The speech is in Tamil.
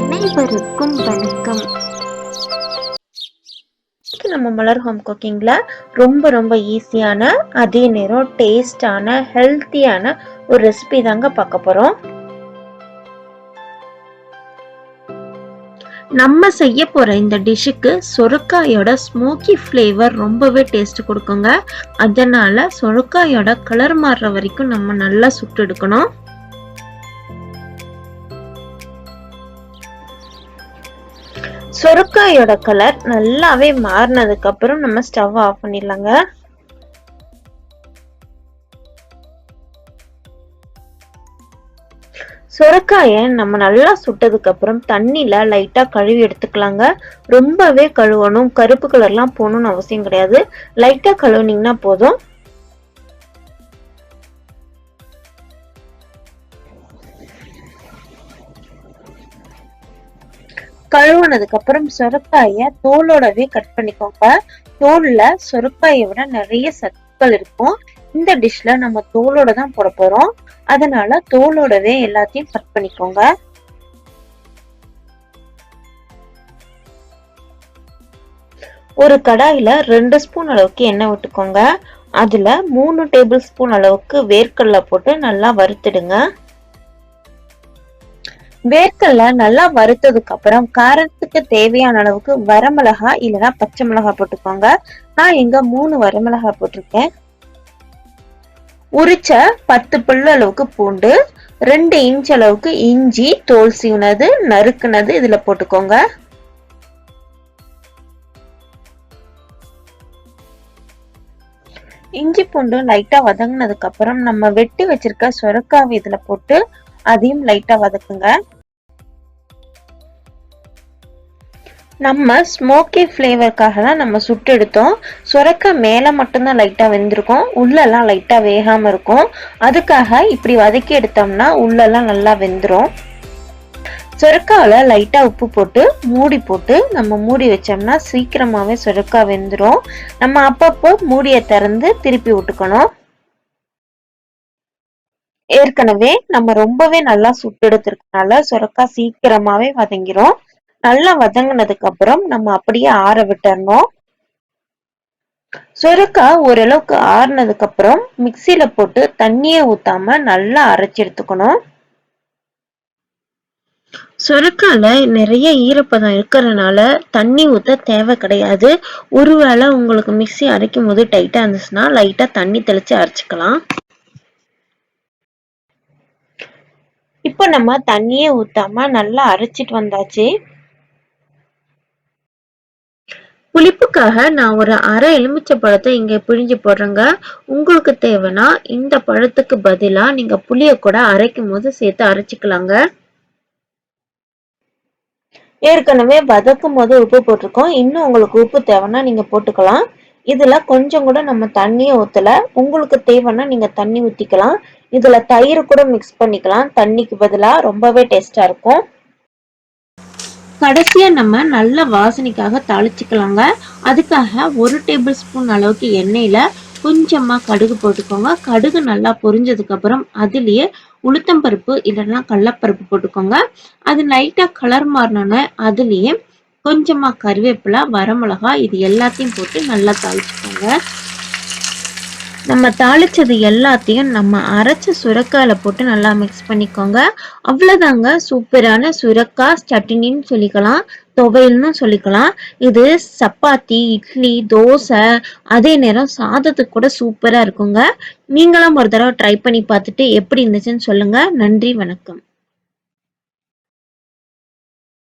அனைவருக்கும் வணக்கம். நம்ம மலர் ஹோம் குக்கிங்ல ரொம்ப ஈஸியான, அதே நேரம் டேஸ்டான, ஹெல்த்தியான ஒரு ரெசிபி தாங்க பார்க்க போறோம். நம்ம செய்ய போற இந்த டிஷ்ஷுக்கு சொரக்காயோட ஸ்மோக்கி ஃப்ளேவர் ரொம்பவே டேஸ்ட் கொடுக்குங்க. அதனால சொரக்காயோட கலர் மாறுற வரைக்கும் நம்ம நல்லா சுட்டு எடுக்கணும். சொரக்காயோட கலர் நல்லாவே மாறினதுக்கு அப்புறம் நம்ம ஸ்டவ் ஆஃப் பண்ணிடலாங்க. சொரக்காயை நம்ம நல்லா சுட்டதுக்கு அப்புறம் தண்ணியில லைட்டா கழுவி எடுத்துக்கலாங்க. ரொம்பவே கழுவணும், கருப்பு கலர்லாம் போகணும்னு அவசியம் கிடையாது. லைட்டா கழுவுனீங்கன்னா போதும். கழுவுனதுக்கு அப்புறம் சொரக்காய தோலோடவே கட் பண்ணிக்கோங்க. தோல்ல சொரக்காயை விட நிறைய சத்துக்கள் இருக்கும். இந்த டிஷ்ல நம்ம தோலோட தான் போட போறோம். அதனால தோலோடவே எல்லாத்தையும் கட் பண்ணிக்கோங்க. ஒரு கடாயில 2 ஸ்பூன் அளவுக்கு எண்ணெய் விட்டுக்கோங்க. அதுல 3 டேபிள் ஸ்பூன் அளவுக்கு வேர்க்கடலை போட்டு நல்லா வறுத்துடுங்க. வேர்க்கடல நல்லா வறுத்ததுக்கு அப்புறம் காரத்துக்கு தேவையான அளவுக்கு வரமிளகா இல்லைன்னா பச்சை மிளகாய் போட்டுக்கோங்க. நான் இங்க 3 வரமிளகாய் போட்டிருக்கேன். உரிச்ச 10 பல்லு அளவுக்கு பூண்டு, 2 இன்ச் அளவுக்கு இஞ்சி தோல் சீவுனது நறுக்குனது இதுல போட்டுக்கோங்க. இஞ்சி பூண்டு லைட்டா வதங்கினதுக்கு அப்புறம் நம்ம வெட்டி வச்சிருக்க சொரக்காவை இதுல போட்டு அதையும் லைட்டா வதக்குங்க. நம்ம ஸ்மோக்கி ஃப்ளேவருக்காக தான் நம்ம சுட்டு எடுத்தோம். சொரக்காய் மேலே மட்டும்தான் லைட்டாக வெந்திருக்கும், உள்ளெல்லாம் லைட்டாக வேகாமல் இருக்கும். அதுக்காக இப்படி வதக்கி எடுத்தோம்னா உள்ளெல்லாம் நல்லா வெந்துடும். சொரக்காவில் லைட்டாக உப்பு போட்டு மூடி போட்டு நம்ம மூடி வச்சோம்னா சீக்கிரமாகவே சொரக்காய் வெந்துடும். நம்ம அப்பப்போ மூடியை திறந்து திருப்பி விட்டுக்கணும். ஏற்கனவே நம்ம ரொம்பவே நல்லா சுட்டு எடுத்துருக்கனால சொரக்காய் சீக்கிரமாகவே வதங்கிரும். நல்லா வதங்கினதுக்கு அப்புறம் நம்ம அப்படியே ஆற விட்டுறணும். சொரக்காய் ஓரளவுக்கு ஆறுனதுக்கு அப்புறம் மிக்சியில போட்டு தண்ணியை ஊத்தாம நல்லா அரைச்சி எடுத்துக்கணும். சொரக்கால நிறைய ஈரப்பதம் இருக்கிறதுனால தண்ணி ஊத்த தேவை கிடையாது. ஒருவேளை உங்களுக்கு மிக்சி அரைக்கும் போது டைட்டா இருந்துச்சுன்னா லைட்டா தண்ணி தெளிச்சு அரைச்சிக்கலாம். இப்ப நம்ம தண்ணியே ஊத்தாம நல்லா அரைச்சிட்டு வந்தாச்சு. புளிப்புக்காக நான் ஒரு அரை எலுமிச்சை பழத்தை இங்க பிழிஞ்சு போடுறேங்க. உங்களுக்கு தேவைன்னா இந்த பழத்துக்கு பதிலா நீங்க புளிய கூட அரைக்கும் போது சேர்த்து அரைச்சிக்கலாங்க. ஏற்கனவே வதக்கும் போது உப்பு போட்டிருக்கோம். இன்னும் உங்களுக்கு உப்பு தேவைன்னா நீங்க போட்டுக்கலாம். இதுல கொஞ்சம் கூட நம்ம தண்ணியை ஊத்தல. உங்களுக்கு தேவைன்னா நீங்க தண்ணி ஊத்திக்கலாம். இதுல தயிர் கூட மிக்ஸ் பண்ணிக்கலாம் தண்ணிக்கு பதிலா. ரொம்பவே டேஸ்டா இருக்கும். கடைசியா நம்ம நல்ல வாசனைக்காக தாளிச்சுக்கலாங்க. அதுக்காக 1 டேபிள் ஸ்பூன் அளவுக்கு எண்ணெயில கொஞ்சமா கடுகு போட்டுக்கோங்க. கடுகு நல்லா பொரிஞ்சதுக்கு அப்புறம் அதுலயே உளுத்தம்பருப்பு இல்லைன்னா கடலப்பருப்பு போட்டுக்கோங்க. அது லைட்டா கலர் மாறினோன்னு அதுலயே கொஞ்சமா கருவேப்பிலை, வரமிளகாய் இது எல்லாத்தையும் போட்டு நல்லா தாளிச்சுக்கோங்க. நம்ம தாளிச்சது எல்லாத்தையும் நம்ம அரைச்ச சுரக்காயில போட்டு நல்லா மிக்ஸ் பண்ணிக்கோங்க. அவ்வளவுதாங்க, சூப்பரான சுரக்காய் சட்னின்னு சொல்லிக்கலாம், துவையல்னு சொல்லிக்கலாம். இது சப்பாத்தி, இட்லி, தோசை, அதே நேரம் சாதத்துக்கு கூட சூப்பரா இருக்குங்க. நீங்களும் ஒரு தடவை ட்ரை பண்ணி பார்த்துட்டு எப்படி இருந்துச்சுன்னு சொல்லுங்க. நன்றி, வணக்கம்.